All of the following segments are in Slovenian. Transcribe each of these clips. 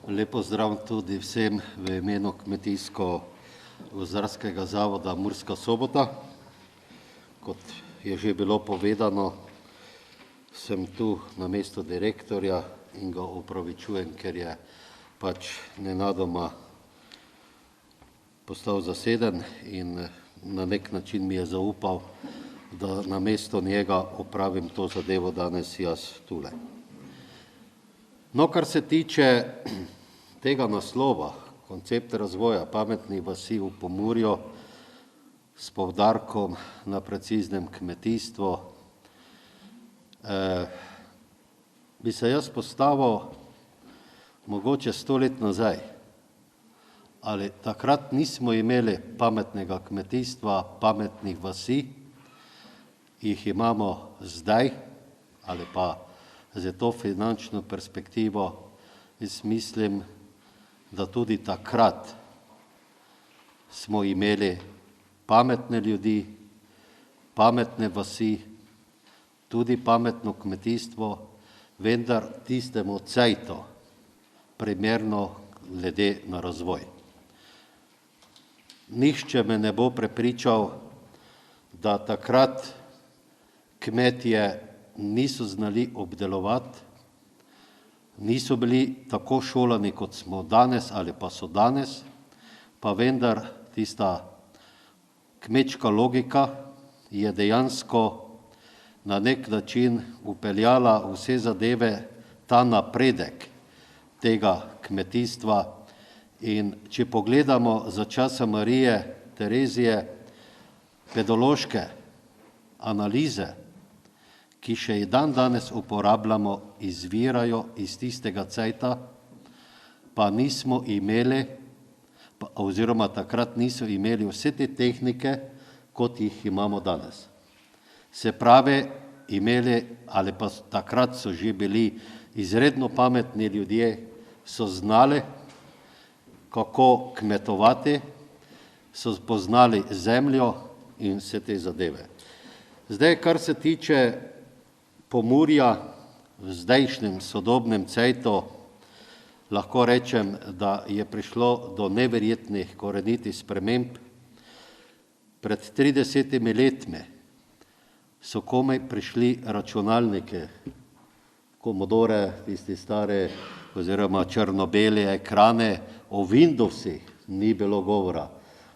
Lep pozdrav tudi vsem v imenu Kmetijsko-gozdarskega zavoda Murska Sobota. Kot je že bilo povedano, sem tu na mestu direktorja in ga opravičujem, ker je pač nenadoma postal zaseden in na nek način mi je zaupal, da na mesto njega opravim to zadevo danes jaz tule. No, kar se tiče tega naslova, koncept razvoja pametnih vasi v Pomurju s poudarkom na preciznem kmetijstvu, bi se jaz postavil mogoče 100 let nazaj, ali takrat nismo imeli pametnega kmetijstva, pametnih vasi, jih imamo zdaj, ali pa za to finančno perspektivo, jaz mislim, da tudi takrat smo imeli pametne ljudi, pametne vasi, tudi pametno kmetijstvo, vendar tistemu cajtu primerno glede na razvoj. Nihče me ne bo prepričal, da takrat kmetje niso znali obdelovati, niso bili tako šolani, kot smo danes ali pa so danes, pa vendar tista kmečka logika je dejansko na nek način upeljala vse zadeve, ta napredek tega kmetijstva. In če pogledamo za časa Marije Terezije pedološke analize, ki še i dan danes uporabljamo, izvirajo iz tistega cajta, pa nismo imeli, oziroma takrat niso imeli vse te tehnike, kot jih imamo danes. Se pravi, imeli, ali pa takrat so že bili izredno pametni ljudje, so znali, kako kmetovati, so poznali zemljo in vse te zadeve. Zdaj, kar se tiče Pomurja v zdajšnjem sodobnem cajtu, lahko rečem, da je prišlo do neverjetnih korenitih sprememb. Pred 30 letmi so komaj prišli računalniki, Commodore, tisti stari oziroma črno-beli ekrane, o Windowsih ni bilo govora.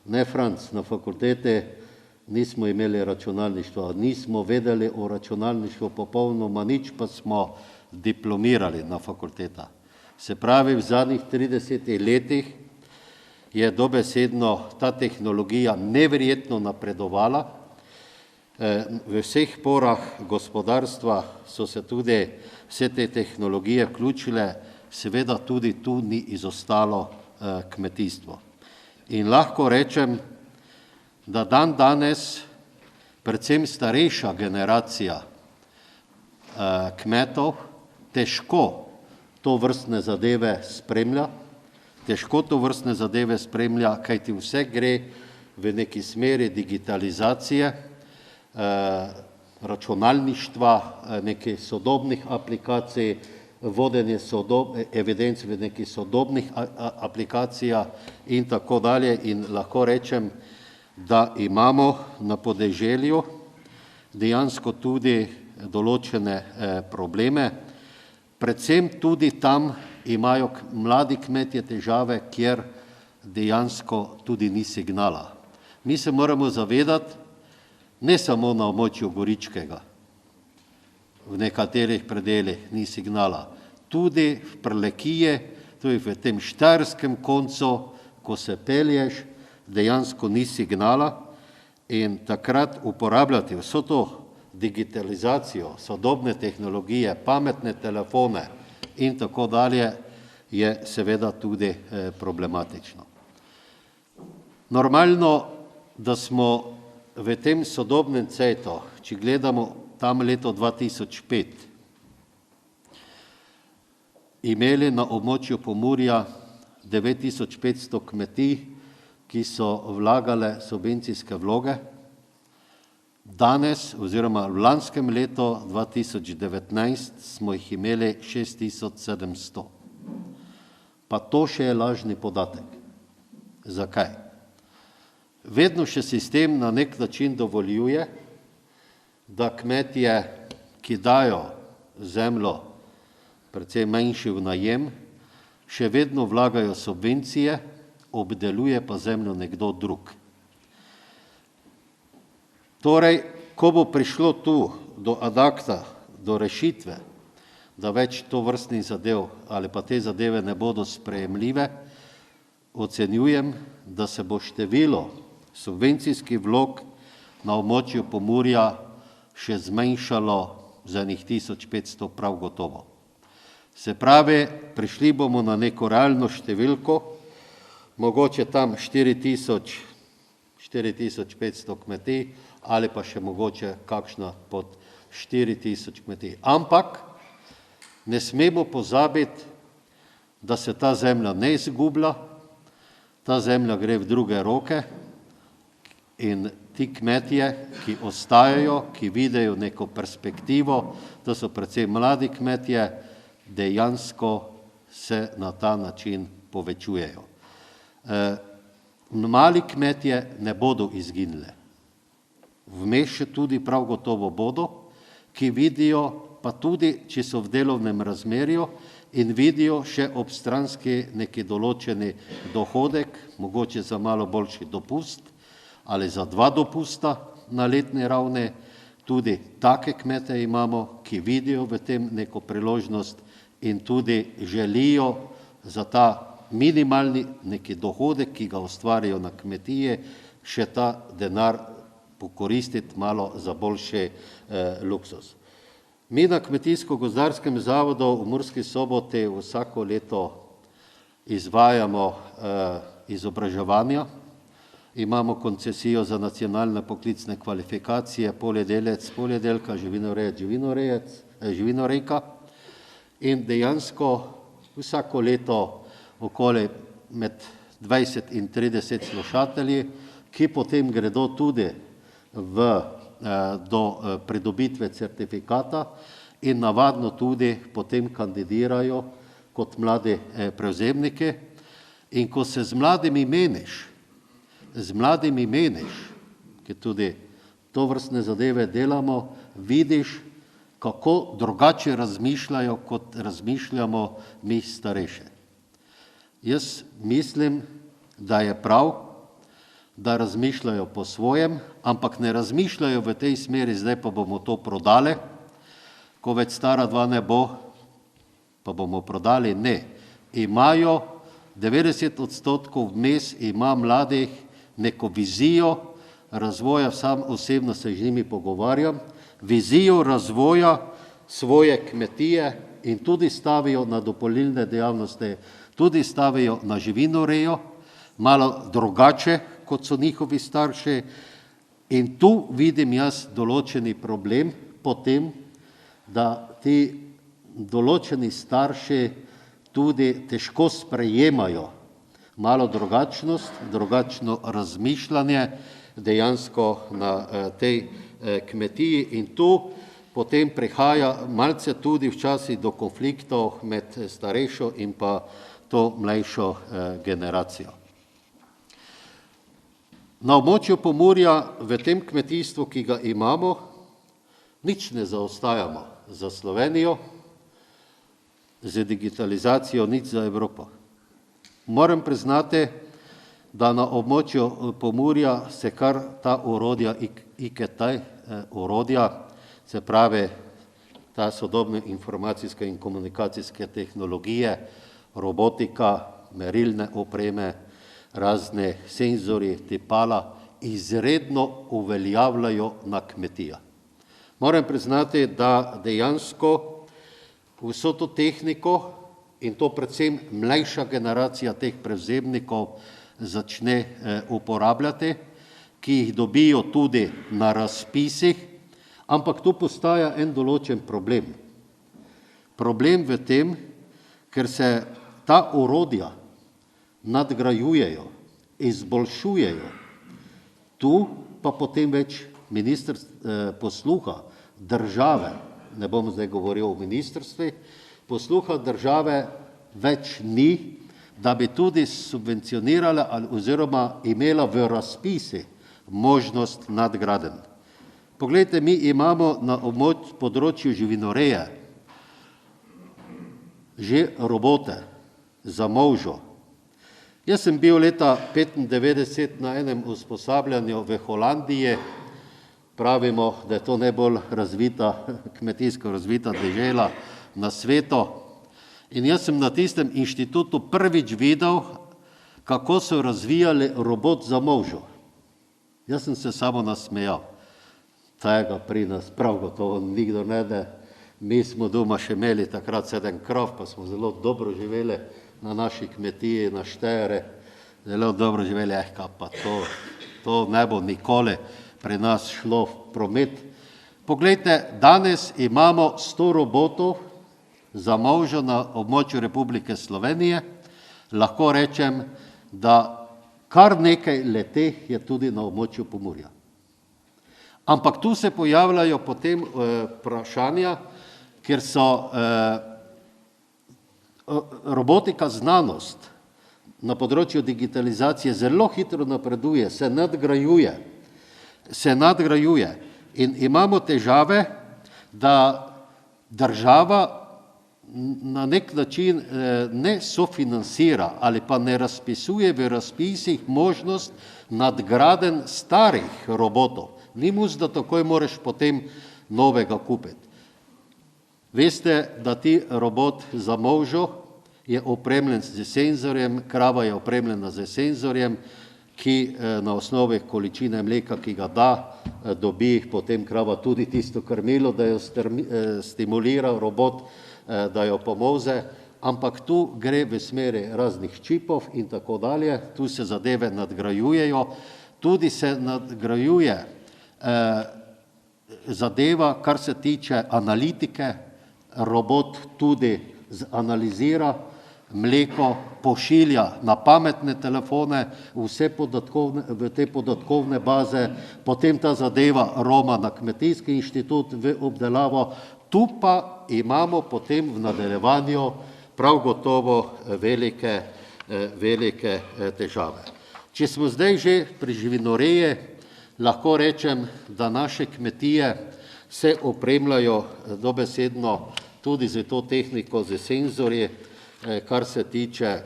Ne, Franc, na fakulteti nismo imeli računalništva, nismo vedeli o računalništvu popolnoma nič, pa smo diplomirali na fakulteta. Se pravi, v zadnjih 30 letih je dobesedno ta tehnologija neverjetno napredovala. V vseh porah gospodarstva so se tudi vse te tehnologije vključile, seveda tudi tu ni izostalo kmetijstvo. In lahko rečem, da dan danes predvsem starejša generacija kmetov težko to vrstne zadeve spremlja, kajti vse gre v neki smeri digitalizacije, računalništva, nekih sodobnih aplikacij, vodenje evidenc v nekih sodobnih aplikacijah in tako dalje. In lahko rečem, da imamo na podeželju dejansko tudi določene probleme, predvsem tudi tam imajo mladi kmetje težave, kjer dejansko tudi ni signala. Mi se moramo zavedati, ne samo na območju Goričkega, v nekaterih predelih ni signala, tudi v Prlekiji, tudi v tem štajerskem koncu, ko se pelješ, dejansko ni signala in takrat uporabljati vso to digitalizacijo, sodobne tehnologije, pametne telefone in tako dalje je seveda tudi problematično. Normalno, da smo v tem sodobnem cajtu, če gledamo tam leto 2005, imeli na območju Pomurja 9500 kmetij, ki so vlagale subvencijske vloge. Danes oziroma v lanskem letu 2019 smo jih imeli 6700. pa to še je lažni podatek. Zakaj? Vedno še sistem na nek način dovoljuje, da kmetje, ki dajo zemljo, predvsem manjši v najem, še vedno vlagajo subvencije, obdeluje pa zemljo nekdo drug. Torej, ko bo prišlo tu do adakta, do rešitve, da več tovrstnih zadev ali pa te zadeve ne bodo sprejemljive, ocenjujem, da se bo število subvencijskih vlog na območju Pomurja še zmanjšalo za enih 1500 prav gotovo. Se pravi, prišli bomo na neko realno številko, mogoče tam 4500 kmetij ali pa še mogoče kakšna pod 4000 kmetij. Ampak ne smemo pozabiti, da se ta zemlja ne izgublja, ta zemlja gre v druge roke in ti kmetje, ki ostajajo, ki vidijo neko perspektivo, to so predvsem mladi kmetje, dejansko se na ta način povečujejo. Mali kmetje ne bodo izginile. Vmes še tudi prav gotovo bodo, ki vidijo, pa tudi, če so v delovnem razmerju in vidijo še obstranski neki določeni dohodek, mogoče za malo boljši dopust ali za 2 dopusta na letni ravni, tudi take kmete imamo, ki vidijo v tem neko priložnost in tudi želijo za ta minimalni neki dohodek, ki ga ustvarijo na kmetije, še ta denar pokoristiti malo za boljši luksus. Mi na Kmetijsko-gozdarskem zavodu v Murski Soboti vsako leto izvajamo izobraževanja, imamo koncesijo za nacionalne poklicne kvalifikacije, poljedelec, poljedelka, živinorejec, živinorejka in dejansko vsako leto okoli med 20 in 30 slušatelji, ki potem gredo tudi do pridobitve certifikata in navadno tudi potem kandidirajo kot mladi prevzemniki. In ko se z mladimi meniš, ki tudi tovrstne zadeve delamo, vidiš, kako drugače razmišljajo, kot razmišljamo mi starejši. Jaz mislim, da je prav, da razmišljajo po svojem, ampak ne razmišljajo v tej smeri, zdaj pa bomo to prodali, ko več stara 2 ne bo, pa bomo prodali, ne. Imajo 90% vmes ima mladih neko vizijo razvoja, sam osebno se z njimi pogovarjam, vizijo razvoja svoje kmetije in tudi stavijo na dopolnilne dejavnosti, tudi stavijo na živinorejo, malo drugače, kot so njihovi starši. In tu vidim jaz določeni problem potem, da ti določeni starši tudi težko sprejemajo malo drugačnost, drugačno razmišljanje dejansko na tej kmetiji in tu potem prihaja malce tudi včasih do konfliktov med starejšo in pa to mlajšo generacijo. Na območju Pomurja v tem kmetijstvu, ki ga imamo, nič ne zaostajamo za Slovenijo, z digitalizacijo nič za Evropo. Moram priznati, da na območju Pomurja se kar ta orodja, IKT orodja, se pravi ta sodobne informacijske in komunikacijske tehnologije, robotika, merilne opreme, razne senzori, tipala, izredno uveljavljajo na kmetijah. Moram priznati, da dejansko vso to tehniko in to predvsem mlajša generacija teh prevzemnikov začne uporabljati, ki jih dobijo tudi na razpisih, ampak tu postaja en določen problem. Problem v tem, ker se ta orodja nadgrajujejo, izboljšujejo, tu pa potem več posluha države, ne bom zdaj govoril o ministrstvi, posluha države več ni, da bi tudi subvencionirala oziroma imela v razpisi možnost nadgradenj. Poglejte, mi imamo na področju živinoreje že robote za molžo. Jaz sem bil leta 1995 na enem usposabljanju v Holandiji, pravimo, da je to najbolj razvita, kmetijsko razvita dežela na svetu. In jaz sem na tistem inštitutu prvič videl, kako so razvijali robot za molžo. Jaz sem se samo nasmejal. Tega pri nas prav gotovo nikdo ne da. Mi smo doma še imeli takrat 7 krav, pa smo zelo dobro živeli na naši kmetiji, na Štere. Zelo dobro živeli, kaj pa to ne bo nikoli pri nas šlo v promet. Poglejte, danes imamo 100 robotov za molžo na območju Republike Slovenije. Lahko rečem, da kar nekaj leteh je tudi na območju Pomurja. Ampak tu se pojavljajo potem vprašanja, ker so robotika znanost na področju digitalizacije zelo hitro napreduje, se nadgrajuje in imamo težave, da država na nek način ne sofinansira ali pa ne razpisuje v razpisih možnost nadgradenj starih robotov. Ni mus, da takoj moraš potem novega kupiti. Veste, da ti robot za molžo je opremljen z senzorjem, krava je opremljena z senzorjem, ki na osnovi količine mleka, ki ga da, dobi potem krava tudi tisto krmilo, da jo stimulira robot, da jo pomolze, ampak tu gre v smeri raznih čipov in tako dalje, tu se zadeve nadgrajujejo, tudi se nadgrajuje zadeva, kar se tiče analitike, robot tudi analizira mleko, pošilja na pametne telefone, v te podatkovne baze, potem ta zadeva roma na kmetijski inštitut v obdelavo, tu pa imamo potem v nadaljevanju prav gotovo velike težave. Če smo zdaj že pri živinoreji, lahko rečem, da naše kmetije se opremljajo dobesedno tudi z to tehniko, z senzorji, kar se tiče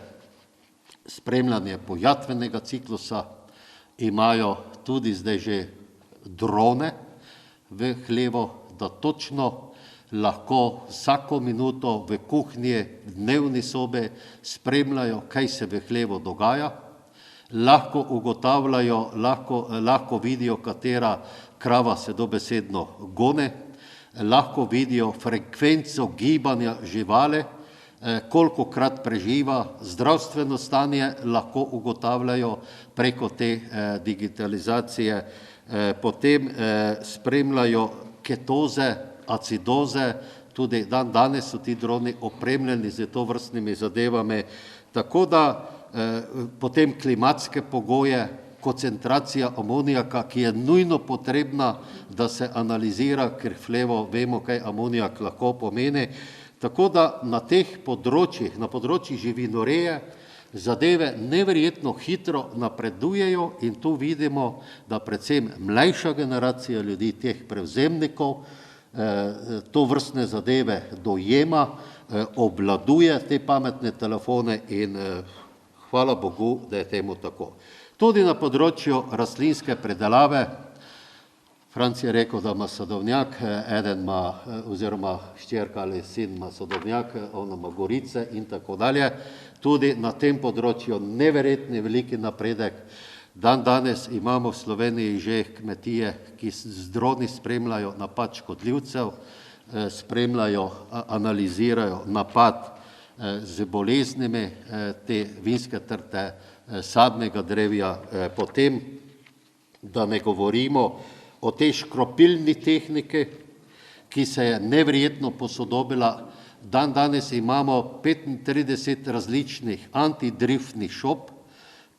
spremljanja pojatvenega ciklusa, imajo tudi zdaj že drone v hlevu, da točno lahko vsako minuto v kuhinji, v dnevni sobi spremljajo, kaj se v hlevu dogaja, lahko ugotavljajo, lahko vidijo, katera krava se dobesedno gone, lahko vidijo frekvenco gibanja živali, kolikokrat preživa, zdravstveno stanje lahko ugotavljajo preko te digitalizacije, potem spremljajo ketoze, acidoze, tudi danes so ti droni opremljeni z tovrstnimi zadevami, tako da potem klimatske pogoje, koncentracija amonijaka, ki je nujno potrebna, da se analizira, ker v hlevu vemo, kaj amonijak lahko pomeni. Tako da na teh področjih, na področjih živinoreje, zadeve neverjetno hitro napredujejo in tu vidimo, da predvsem mlajša generacija ljudi, teh prevzemnikov, to vrstne zadeve dojema, obvladuje te pametne telefone in hvala Bogu, da je temu tako. Tudi na področju rastlinske predelave, Franc je rekel, da ima sadovnjak, eden ima, oziroma ščerka ali sin ima sadovnjak, on ima gorice in tako dalje. Tudi na tem področju neverjetni veliki napredek. Danes imamo v Sloveniji že kmetije, ki z droni spremljajo napad škodljivcev, spremljajo, analizirajo napad z boleznimi te vinske trte, sadnega drevja, potem, da ne govorimo o tej škropilni tehniki, ki se je neverjetno posodobila. Danes imamo 35 različnih antidriftnih šob,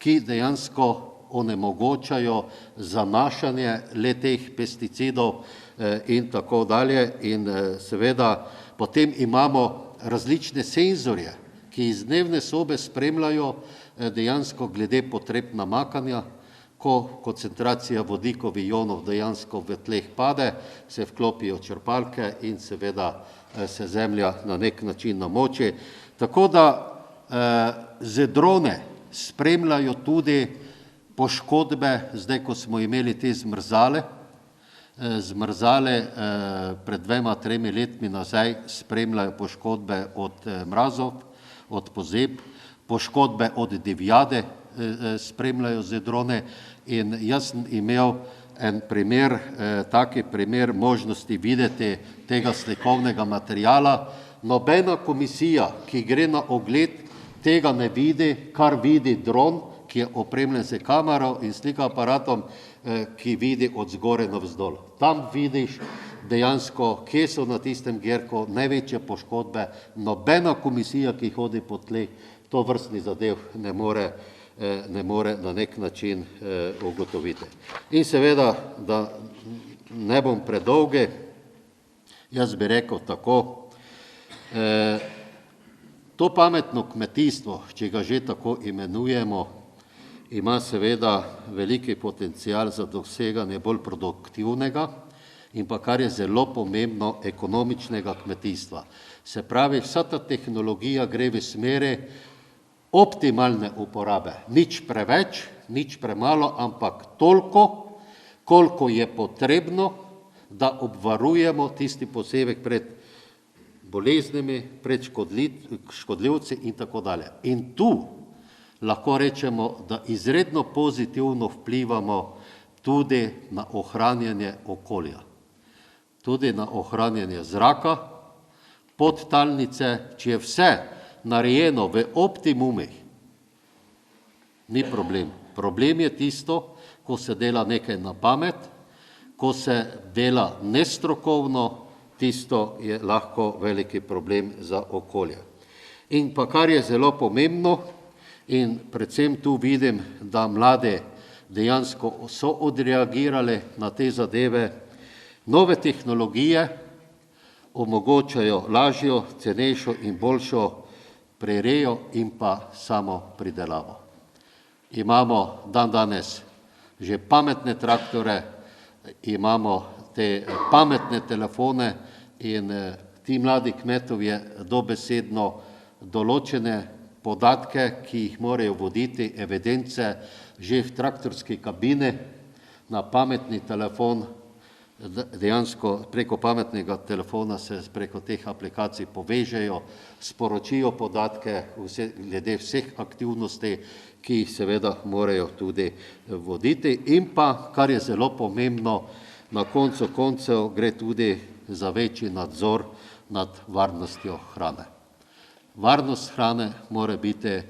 ki dejansko onemogočajo zanašanje leteh pesticidov in tako dalje. In seveda potem imamo različne senzorje, ki iz dnevne sobe spremljajo dejansko glede potreb namakanja, ko koncentracija vodikovih ionov dejansko v tleh pade, se vklopijo črpalke in seveda se zemlja na nek način namoči. Tako da z drone spremljajo tudi poškodbe, zdaj ko smo imeli te zmrzale pred 2-3 letmi nazaj spremljajo poškodbe od mrazov, od pozeb, poškodbe od divjade spremljajo z drone in jaz sem imel en primer, taki primer možnosti videti tega slikovnega materijala. Nobena komisija, ki gre na ogled, tega ne vidi, kar vidi dron, ki je opremljen z kamero in slikaaparatom, ki vidi od zgore navzdol. Tam vidiš dejansko, kje so na tistem gerku največje poškodbe. Nobena komisija, ki hodi po tleh, to vrstni zadev ne more na nek način ugotoviti. In seveda, da ne bom predolgi, jaz bi rekel tako, to pametno kmetijstvo, če ga že tako imenujemo, ima seveda veliki potencial za doseganje bolj produktivnega in pa, kar je zelo pomembno, ekonomičnega kmetijstva. Se pravi, vsa ta tehnologija gre v smeri optimalne uporabe. Nič preveč, nič premalo, ampak toliko, koliko je potrebno, da obvarujemo tisti posevek pred boleznimi, pred škodljivci in tako dalje. In tu lahko rečemo, da izredno pozitivno vplivamo tudi na ohranjanje okolja, tudi na ohranjanje zraka, podtalnice, če je vse narejeno v optimumih, ni problem. Problem je tisto, ko se dela nekaj na pamet, ko se dela nestrokovno, tisto je lahko veliki problem za okolje. In pa kar je zelo pomembno, in predvsem tu vidim, da mlade dejansko so odreagirali na te zadeve, nove tehnologije omogočajo lažjo, cenejšo in boljšo prerejo in pa samo pridelavo. Imamo danes že pametne traktore, imamo te pametne telefone in ti mladi kmetovje dobesedno določene podatke, ki jih morajo voditi, evidence, že v traktorski kabini na pametni telefon, dejansko preko pametnega telefona se preko teh aplikacij povežejo, sporočijo podatke glede vseh aktivnosti, ki jih seveda morajo tudi voditi. In pa, kar je zelo pomembno, na koncu koncev gre tudi za večji nadzor nad varnostjo hrane. Varnost hrane mora biti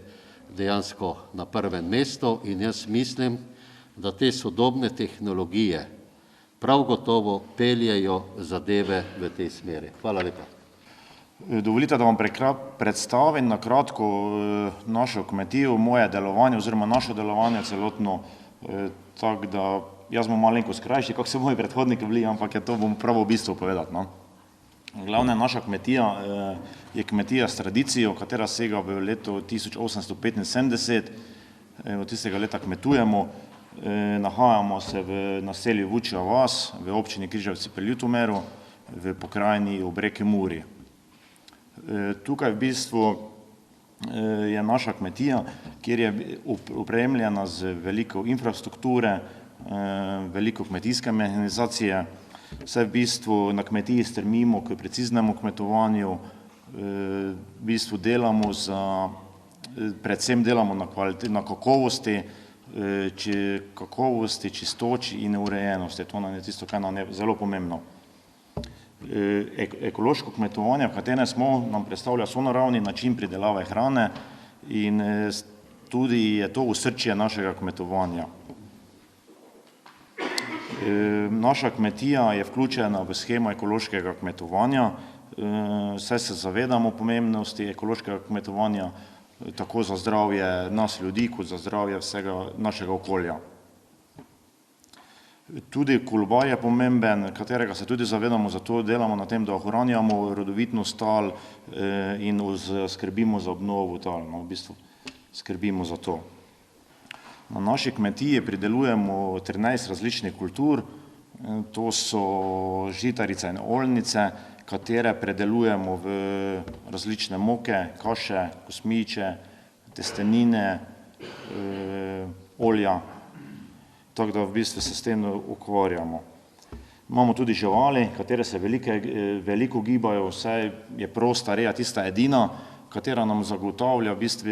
dejansko na prvem mestu in jaz mislim, da te sodobne tehnologije prav gotovo peljejo zadeve v tej smeri. Hvala lepa. Dovolite, da vam predstavim na kratko našo kmetijo, moje delovanje oziroma našo delovanje celotno, tako da jaz bom malenkost krajši, kako so moji predhodniki bili, ampak je to bom pravo v bistvu povedati. Glavna naša kmetija je kmetija s tradicijo, katera sega v letu 1875, od tistega leta kmetujemo, nahajamo se v naselju Vučja vas, v občini Križevci pri Ljutomeru, v pokrajini ob reki Muri. Tukaj v bistvu je naša kmetija, kjer je opremljena z veliko infrastrukture, veliko kmetijske mehanizacije, vse v bistvu na kmetiji strmimo k preciznemu kmetovanju, v bistvu delamo predvsem delamo na kakovosti, čistoči in urejenosti. To nam je tisto, kar nam je zelo pomembno. Ekološko kmetovanje, v katerem smo, nam predstavlja sonaravni način pridelave hrane in tudi je to osrčje našega kmetovanja. Naša kmetija je vključena v shemo ekološkega kmetovanja, saj se zavedamo pomembnosti ekološkega kmetovanja tako za zdravje nas ljudi, kot za zdravje vsega našega okolja. Tudi kolobar je pomemben, katerega se tudi zavedamo, zato delamo na tem, da ohranjamo rodovitnost tal in skrbimo za obnovo tal, no, v bistvu skrbimo za to. Na naši kmetiji pridelujemo 13 različnih kultur, to so žitarice in oljnice, katere predelujemo v različne moke, kaše, kosmiče, testenine, olja, tako da v bistvu se s tem ukvarjamo. Imamo tudi živali, katere se veliko gibajo, vse je prosta reja tista edina, katera nam zagotavlja v bistvu,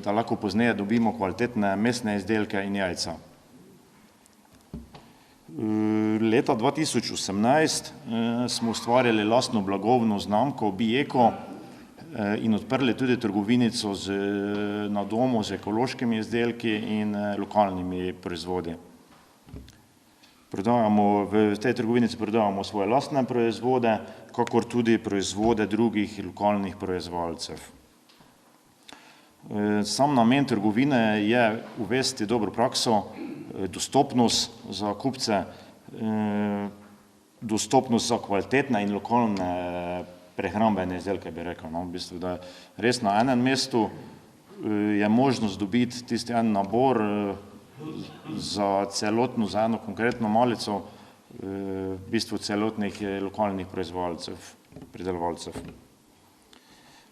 da lahko pozneje dobimo kvalitetne mesne izdelke in jajca. Leta 2018 smo ustvarjali lastno blagovno znamko Bieko in odprli tudi trgovinico na domu z ekološkimi izdelki in lokalnimi proizvodi. V tej trgovinici prodajamo svoje lastne proizvode, kakor tudi proizvode drugih lokalnih proizvajalcev. Sam namen trgovine je uvesti dobro prakso, dostopnost za kupce, dostopnost za kvalitetne in lokalne prehrambene izdelke, bi rekel. No, v bistvu, da res na enem mestu je možnost dobiti tisti en nabor za eno konkretno malico, v bistvu celotnih lokalnih proizvajalcev, pridelovalcev.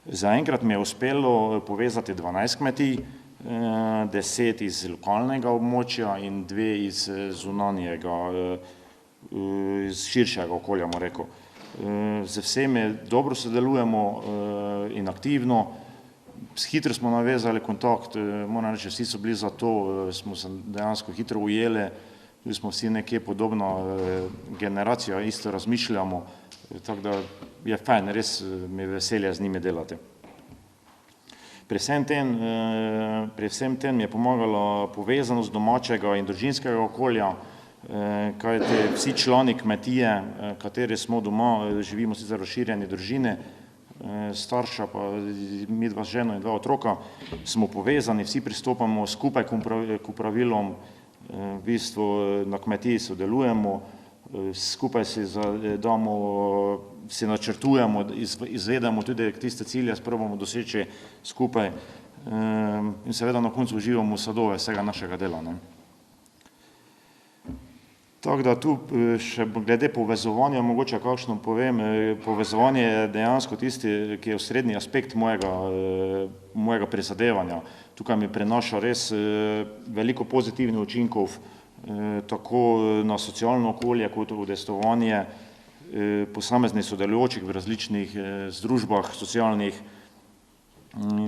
Zaenkrat mi je uspelo povezati 12 kmetij, 10 iz lokalnega območja in 2 iz zunanjega, iz širšega okolja, bomo rekel. Z vsemi dobro sodelujemo in aktivno, hitro smo navezali kontakt, moram reči, vsi so bili za to, smo se dejansko hitro ujeli, tudi smo vsi nekje podobna generacija, isto razmišljamo, tako da je fajn, res mi je veselje z njimi delati. Pri vsem tem je pomagala povezanost domačega in družinskega okolja, kajti vsi člani kmetije, kateri smo doma, živimo sicer razširjeni družine, starša pa midva z ženo in 2 otroka, smo povezani, vsi pristopamo skupaj k opravilom, v bistvu na kmetiji sodelujemo, skupaj si načrtujemo, izvedemo tudi tiste cilje, sprobamo doseči skupaj in seveda na koncu uživamo sadove vsega našega dela. Ne. Tako da tu še glede povezovanja, mogoče kakšno povem, povezovanje je dejansko tisti, ki je osrednji aspekt mojega prizadevanja. Tukaj mi prinaša res veliko pozitivnih učinkov, tako na socialno okolje, kot udejstvovanje posameznih sodelujočih v različnih združbah socialnih.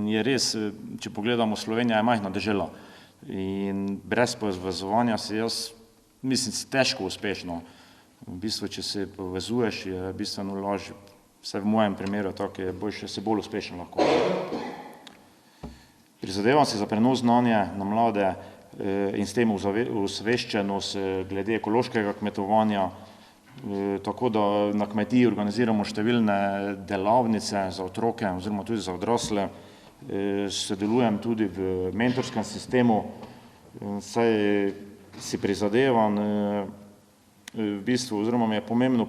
Je res, če pogledamo, Slovenija je majhna dežela in brez povezovanja mislim, si težko uspešno. V bistvu, če se povezuješ, je bistveno lažje, vsaj v mojem primeru, tako je boljše, si bolj uspešen lahko. Prizadevam se za prenos znanja na mlade in s tem osveščenost glede ekološkega kmetovanja, tako da na kmetiji organiziramo številne delavnice za otroke oziroma tudi za odrasle. Sodelujem tudi v mentorskem sistemu, saj si prizadevam, v bistvu, oziroma mi je pomembno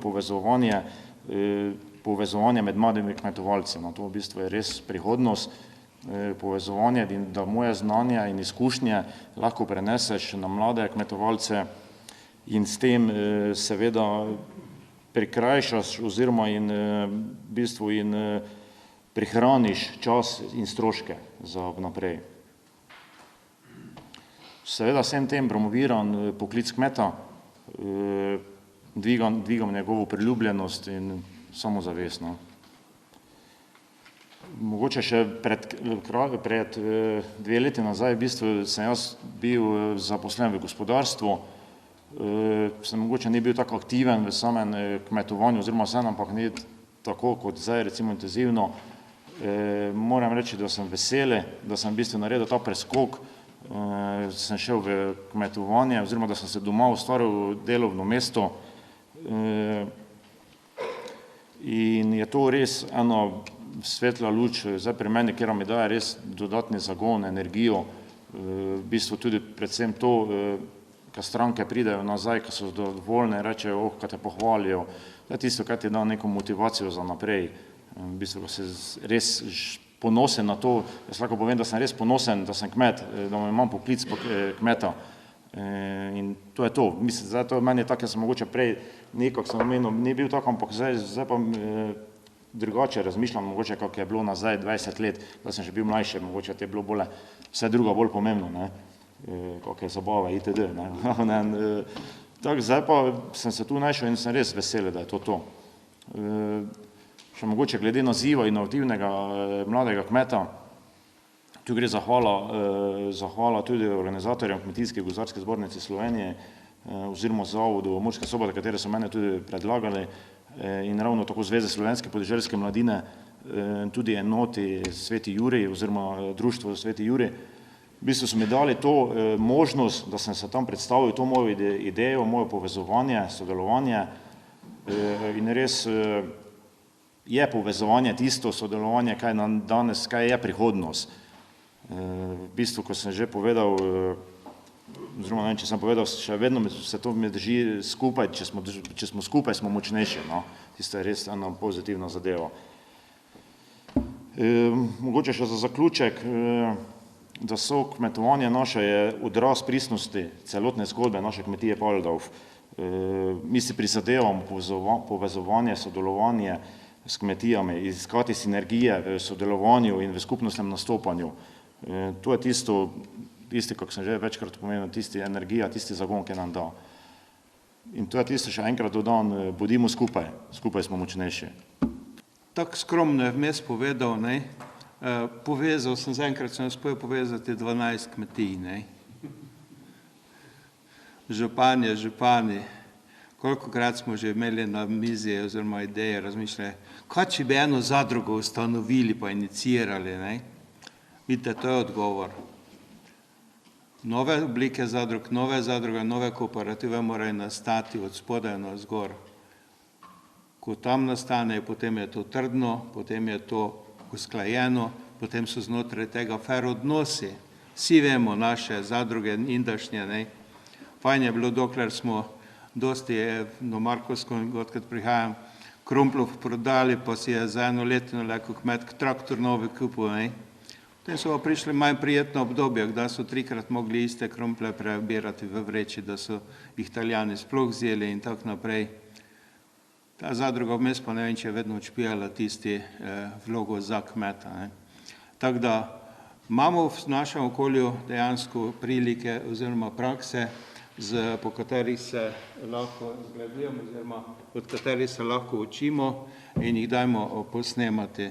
povezovanje med mladimi kmetovalci. No, to v bistvu je res prihodnost, povezovanje, da moje znanje in izkušnje lahko preneseš na mlade kmetovalce in s tem seveda prikrajšaš oziroma v bistvu prihraniš čas in stroške za naprej. Seveda vsem tem promoviram poklic kmeta, dvigam njegovo priljubljenost in samozavest. Mogoče še pred 2 leti nazaj v bistvu sem jaz bil zaposlen v gospodarstvu, sem mogoče ni bil tako aktiven v samem kmetovanju oziroma ampak ni tako kot zdaj recimo intenzivno. Moram reči, da sem veseli, da sem v bistvu naredil ta preskok, sem šel v kmetovanje oziroma da sem se doma ustvaril delovno mesto in je to res ena svetla luč zdaj pri meni, kjer mi daje res dodatni zagon, energijo, v bistvu tudi predvsem to, ko stranke pridejo nazaj, ko so dovoljne, rečejo, ko te pohvalijo, to je tisto, kaj ti da neko motivacijo za naprej. V bistvu, ko se res ponosen na to, jaz lahko povem, da sem res ponosen, da sem kmet, da imam poklic kmeta. In to je to. Mislim, zdaj to meni je tako, jaz sem mogoče prej nekako sem omenil, ni bil tako, ampak zdaj pa drugače razmišljam, mogoče kako je bilo nazaj 20 let, da sem še bil mlajši, mogoče je bilo bolj, vse drugo bolj pomembno, ne, kakšne zabave itd. Tako, zdaj pa sem se tu našel in sem res vesel, da je to. Še mogoče glede naziva inovativnega mladega kmeta, tu gre zahvala tudi organizatorjem Kmetijske gozdarske zbornice Slovenije oziroma Zavodu Murska Sobota, katere so mene tudi predlagali in ravno tako Zveze slovenske podeželske mladine, tudi enoti Sveti Jurij oziroma društvo Sveti Jurij. V bistvu so mi dali to možnost, da sem se tam predstavil to mojo idejo, moje povezovanje, sodelovanje in res je povezovanje tisto sodelovanje, kaj nam danes, kaj je prihodnost. V bistvu, ko sem že povedal, oziroma ne vem, če sem povedal, še vedno se to mi drži skupaj, če smo skupaj, smo močnejši, no. Tisto je res ena pozitivna zadeva. Mogoče še za zaključek, da so kmetovanje naše je odraz pristnosti celotne zgodbe naše kmetije Paldorf. Mi si prizadevamo povezovanje, sodelovanje s kmetijami, iskati sinergije v sodelovanju in v skupnostnem nastopanju. To je tisti, kako sem že večkrat pomenil, tisti energija, tisti zagon, ki nam da. In to je tisto še enkrat dodan, bodimo skupaj, skupaj smo močnejši. Tako skromno je vmes povedal, ne, povezal sem, zaenkrat sem uspel povezati 12 kmetij, ne. Župani, kolikokrat smo že imeli na mizi oziroma ideje, razmišljali, kaj če bi eno zadrugo ustanovili pa inicirali, ne? Vidite, to je odgovor. Nove oblike zadrug, nove zadruge, nove kooperative morajo nastati od spodaj na zgor. Ko tam nastane, potem je to trdno, potem je to usklajeno, potem so znotraj tega fair odnosi. Vsi vemo naše zadruge indašnje, ne? Fajn je bilo, dokler smo dosti na Markovskem, odkrat prihajam, krumplov prodali, pa si je za eno letino lahko kmet traktor novi kupil, ne. Potem so pa prišli manj prijetno obdobje, da so 3-krat mogli iste krumple prebirati v vreči, da so jih Italijani sploh vzeli in tako naprej. Ta zadruga vmes pa ne vem, če je vedno odšpijala tisti vlogo za kmeta, ne. Tako da imamo v našem okolju dejansko prilike oziroma prakse, po katerih se lahko zgledujemo oziroma od katerih se lahko učimo in jih dajmo posnemati.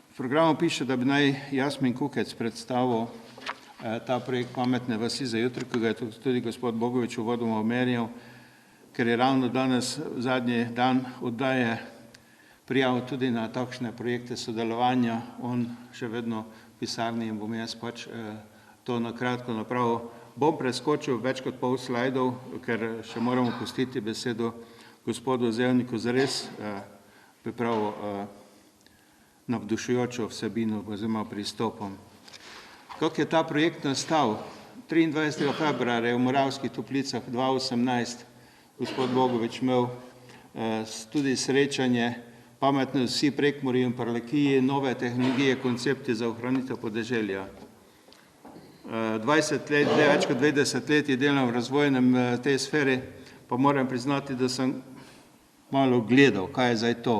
V programu piše, da bi naj Jasmin Kukec predstavil ta projekt Pametne vasi za jutri, ki ga je tudi gospod Bogovič uvodoma omenjal, ker je ravno danes zadnji dan oddaje prijav tudi na takšne projekte sodelovanja. On še vedno v pisarni in bom jaz pač to nakratko napravil. Bom preskočil več kot pol slajdov, ker še moramo pustiti besedo gospodu Zevniku za res pripravo navdušujočo vsebino oziroma pristopom. Kako je ta projekt nastal? 23. februarja v Moravskih Toplicah 2018 gospod Bogovič imel tudi srečanje Pametne vsi Prekmurje in Prlekiji, nove tehnologije, koncepti za ohranitev podeželja. 20 let, več kot 20 let je delam v razvojnem tej sferi, pa moram priznati, da sem malo gledal, kaj je zdaj to.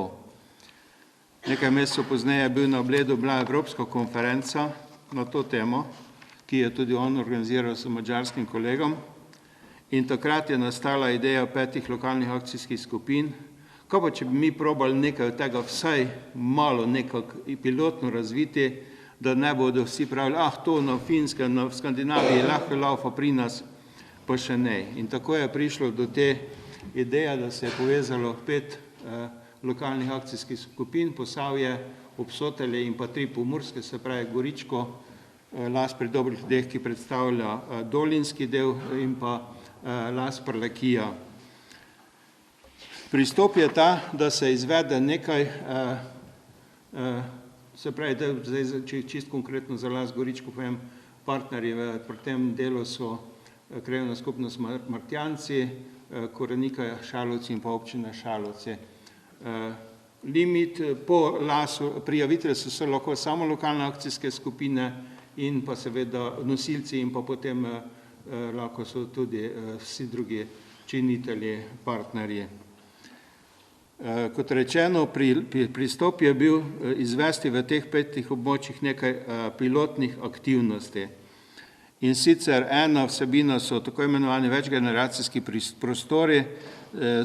Nekaj mesecev pozneje je bil na Bledu bila evropska konferenca na to temo, ki je tudi on organiziral s madžarskim kolegom. In takrat je nastala ideja 5 lokalnih akcijskih skupin. Kaj pa, če bi mi probali nekaj od tega vsaj malo nekako pilotno razviti, da ne bodo vsi pravili, to na Finskem, v Skandinaviji lahko laufa pri nas, pa še ne. In tako je prišlo do te ideje, da se je povezalo 5 lokalnih akcijskih skupin, Posavje, Obsotelje in pa 3 pomurske, se pravi Goričko, Las pri dobrih ljudeh, ki predstavlja dolinski del in pa Las Prlekija. Pristop je ta, da se izvede nekaj, se pravi, da zdaj, če čist konkretno za Las Goričko povem, partnerji pri tem delu so krajevna skupnost Martjanci, Korenika Šalovci in pa občina Šalovci. Limit po lasu, prijavitelji so lahko samo lokalne akcijske skupine in pa seveda nosilci in pa potem lahko so tudi vsi drugi činitelji, partnerji. Kot rečeno, pristop je bil izvesti v teh 5 območjih nekaj pilotnih aktivnosti. In sicer ena vsebina so tako imenovani večgeneracijski prostori,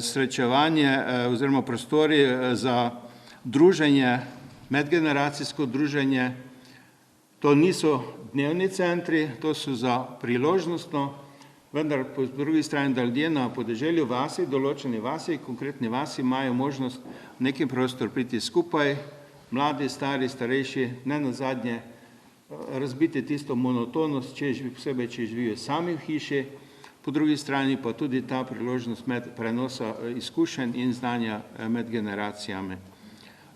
srečevanje oziroma prostori za druženje, medgeneracijsko druženje. To niso dnevni centri, to so za priložnostno, vendar po drugi strani, da ljudje na podeželju vasi, določeni vasi, konkretni vasi, imajo možnost v neki prostor priti skupaj, mladi, stari, starejši, ne nazadnje razbiti tisto monotonost, posebej, če živijo sami v hiši, po drugi strani pa tudi ta priložnost prenosa izkušenj in znanja med generacijami.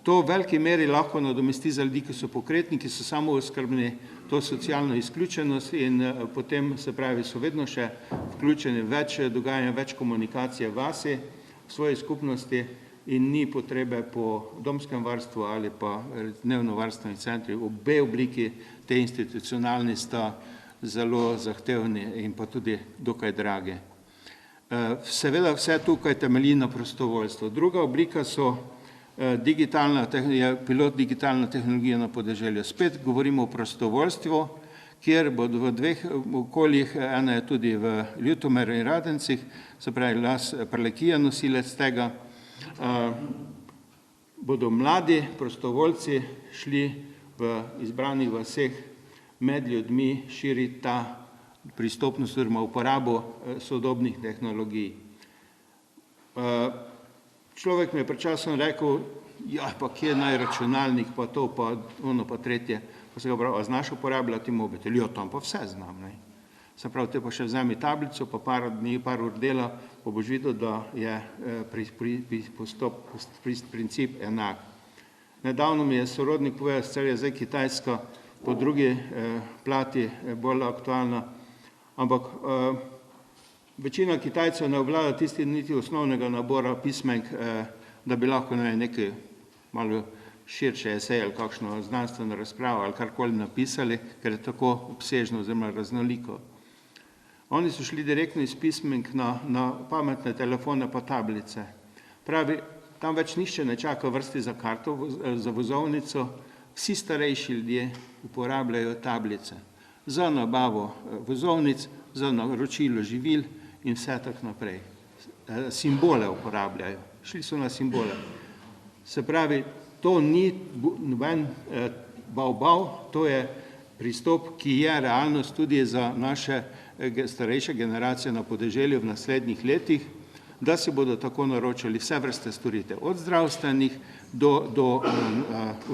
To v veliki meri lahko nadomesti za ljudi, ki so pokretni, ki so samooskrbni, to socialno izključenost in potem, se pravi, so vedno še vključeni več dogajanja, več komunikacije v vasi, v svoji skupnosti in ni potrebe po domskem varstvu ali pa dnevno-varstvenih centrih. Obe obliki, te institucionalni, sta zelo zahtevni in pa tudi dokaj dragi. Seveda vse tukaj temelji na prostovoljstvu. Druga oblika so pilot digitalna tehnologija na podeželju. Spet govorimo o prostovoljstvu, kjer bodo v 2 okoljih, ena je tudi v Ljutomeru in Radencih, se pravi Prlekija nosilec tega, bodo mladi prostovoljci šli v izbranih vaseh med ljudmi širiti ta pristopnost oziroma uporabo sodobnih tehnologij. Človek mi je pred časom rekel, ja, pa kje naj računalnik, pa to, pa ono, pa tretje. Pa se ga pravi, a znaš uporabljati mobitel? Ja, tam pa vse znam. Se pravi, te pa še vzemi tablico, pa par ur dela, pa boš videl, da je princip enak. Nedavno mi je sorodnik povedal, sicer je zdaj Kitajska po drugi plati bolj aktualna, ampak večina Kitajcev ne obvlada tisti niti osnovnega nabora pismenk, da bi lahko nekaj malo širše esej ali kakšno znanstveno razpravo ali karkoli napisali, ker je tako obsežno oziroma raznoliko. Oni so šli direktno iz pismenk na pametne telefone pa tablice. Pravi, tam več nišče ne čaka vrsti za karto, za vozovnico, vsi starejši ljudje uporabljajo tablice za nabavo vozovnic, za naročilo živil in vse tako naprej. Simbole uporabljajo, šli so na simbole. Se pravi, to ni noben bav, to je pristop, ki je realnost tudi za naše starejše generacije na podeželju v naslednjih letih, da si bodo tako naročali vse vrste storitev, od zdravstvenih do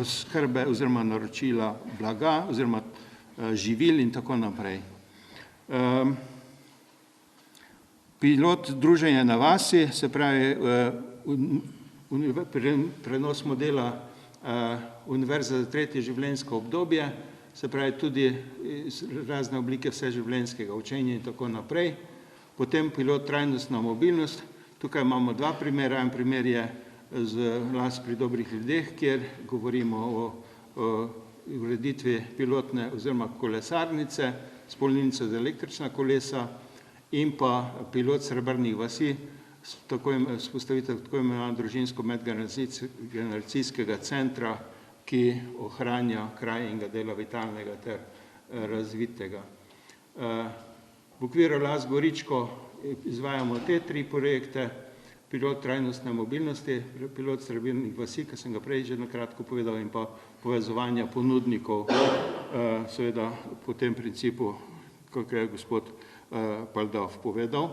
oskrbe oziroma naročila blaga oziroma živil in tako naprej. Pilot druženja na vasi, se pravi prenos modela Univerze za 3. življenjsko obdobje, se pravi tudi razne oblike vseživljenjskega učenja in tako naprej. Potem pilot trajnostna mobilnost, tukaj imamo 2 primera, en primer je z Las pri dobrih ljudeh, kjer govorimo o ureditvi pilotne oziroma kolesarnice s polnilnico za električna kolesa in pa pilot Srebrnih vasi, vzpostavitev tako imenovanega družinsko medgeneracijskega centra, ki ohranja kraj in ga dela vitalnega ter razvitega. V okviru Las Goričko izvajamo te 3 projekte, pilot trajnostne mobilnosti, pilot Srebrnih vasi, ki sem ga prej že na kratko povedal, in pa povezovanja ponudnikov, seveda po tem principu, kakor je gospod Paldov povedal.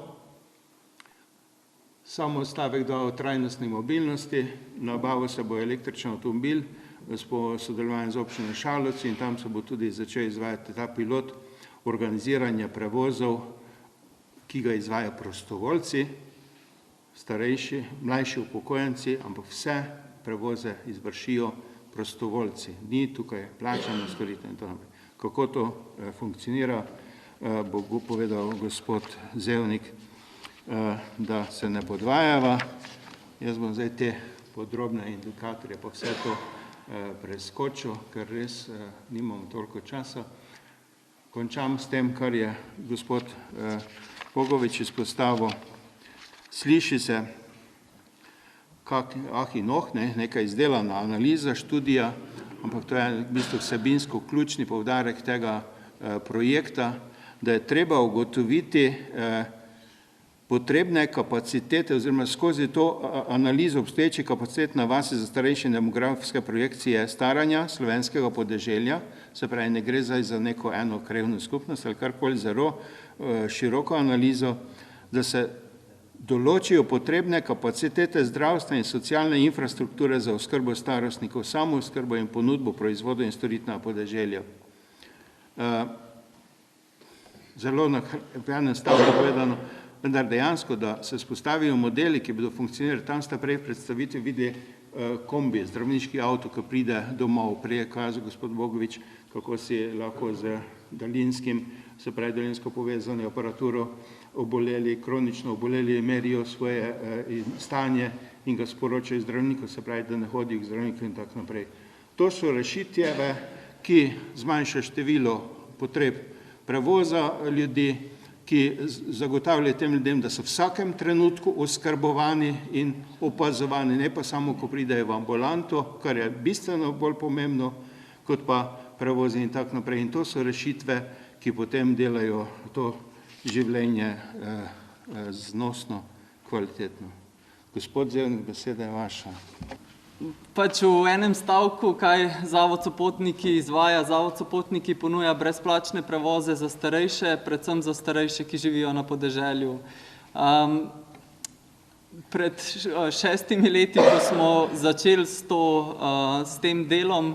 Samo stavek 2 o trajnostni mobilnosti, nabavil se bo električni avtomobil s sodelovanjem z občino Šalovci in tam se bo tudi začel izvajati ta pilot organiziranja prevozov, ki ga izvajajo prostovoljci, starejši, mlajši upokojenci, ampak vse prevoze izvršijo prostovoljci. Ni tukaj plačana storitev in tako naprej. Kako to funkcionira, bo povedal gospod Zevnik, da se ne podvajava. Jaz bom zdaj te podrobne indikatorje pa vse to preskočil, ker res nimam toliko časa. Končam s tem, kar je gospod Bogovič izpostavil. Sliši se, neka izdelana analiza, študija, ampak to je v bistvu vsebinsko ključni poudarek tega projekta, da je treba ugotoviti potrebne kapacitete oziroma skozi to analizo obstoječe kapacitet na vasi za starejše in demografske projekcije staranja slovenskega podeželja, se pravi, ne gre zdaj za neko eno krajevno skupnost ali karkoli, zelo široko analizo, da se določijo potrebne kapacitete zdravstvene in socialne infrastrukture za oskrbo starostnikov, samooskrbo in ponudbo proizvodov in storitev na podeželju. Zelo v enem stavku povedano, vendar dejansko, da se spostavijo modeli, ki bodo funkcionirali, tam sta prej v predstavitvi vidi kombi, zdravniški avto, ki pride domov, prej je kazal gospod Bogovič, kako si lahko z daljinskim, se pravi daljinsko povezano aparaturo oboleli, kronično oboleli, merijo svoje stanje in ga sporočajo zdravniku, se pravi, da ne hodijo k zdravniku in tako naprej. To so rešitve, ki zmanjša število potreb prevoza ljudi, ki zagotavljajo tem ljudem, da so v vsakem trenutku oskrbovani in opazovani, ne pa samo, ko pridejo v ambulanto, kar je bistveno bolj pomembno, kot pa prevozi in tako naprej. In to so rešitve, ki potem delajo to življenje znosno, kvalitetno. Gospod Zevnik, beseda je vaša. Pač v enem stavku, kaj Zavod Sopotniki izvaja. Zavod Sopotniki ponuja brezplačne prevoze za starejše, predvsem za starejše, ki živijo na podeželju. Pred 6 leti, ko smo začeli s tem delom,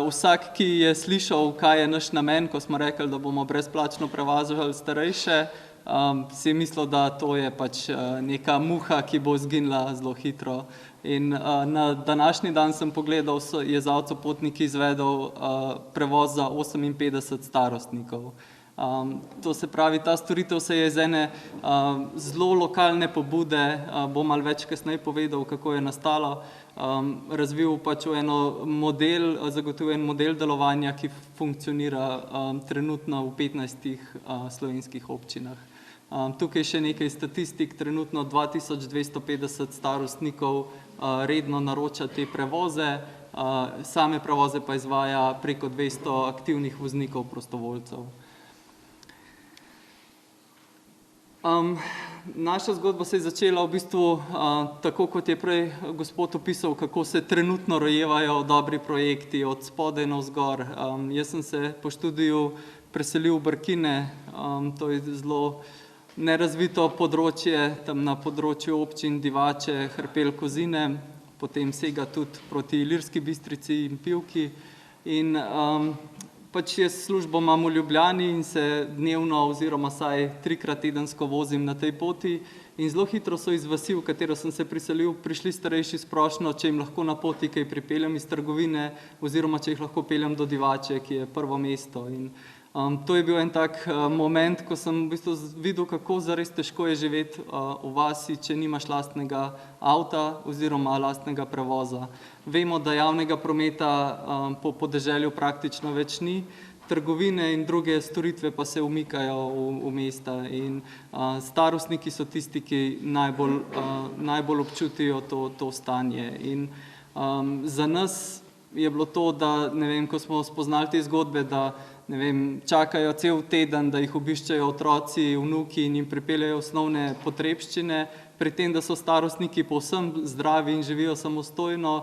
vsak, ki je slišal, kaj je naš namen, ko smo rekli, da bomo brezplačno prevažali starejše, si je mislil, da to je pač neka muha, ki bo zginila zelo hitro. In na današnji dan sem pogledal, je Zavod Sopotniki izvedel prevoz za 58 starostnikov. To se pravi, ta storitev se je iz ene zelo lokalne pobude, bom malo več kasneje povedal, kako je nastalo, razvil pač v eno model, zagotovil en model delovanja, ki funkcionira trenutno v 15 slovenskih občinah. Tukaj še nekaj statistik, trenutno 2250 starostnikov redno naroča te prevoze, same prevoze pa izvaja preko 200 aktivnih voznikov prostovoljcev. Naša zgodba se je začela v bistvu tako, kot je prej gospod opisal, kako se trenutno rojevajo dobri projekti od spodaj navzgor. Jaz sem se po študiju preselil v Brkine, to je zelo nerazvito področje, tam na področju občin Divače, Hrpelj, Kozine, potem sega tudi proti Ilirski Bistrici in Pivki. In pač jaz službo imam v Ljubljani in se dnevno oziroma vsaj 3-krat tedensko vozim na tej poti in zelo hitro so iz vasi, v katero sem se priselil, prišli starejši s prošnjo, če jim lahko na poti kaj pripeljem iz trgovine oziroma če jih lahko peljem do Divače, ki je prvo mesto. In to je bil en tak moment, ko sem v bistvu videl, kako zares težko je živeti v vasi, če nimaš lastnega avta oziroma lastnega prevoza. Vemo, da javnega prometa po podeželju praktično več ni, trgovine in druge storitve pa se umikajo v mesta in starostniki so tisti, ki najbolj občutijo to stanje. In za nas je bilo to, da, ne vem, ko smo spoznali te zgodbe, da ne vem, čakajo cel teden, da jih obiščajo otroci, vnuki in jim pripeljejo osnovne potrebščine, pri tem, da so starostniki povsem zdravi in živijo samostojno,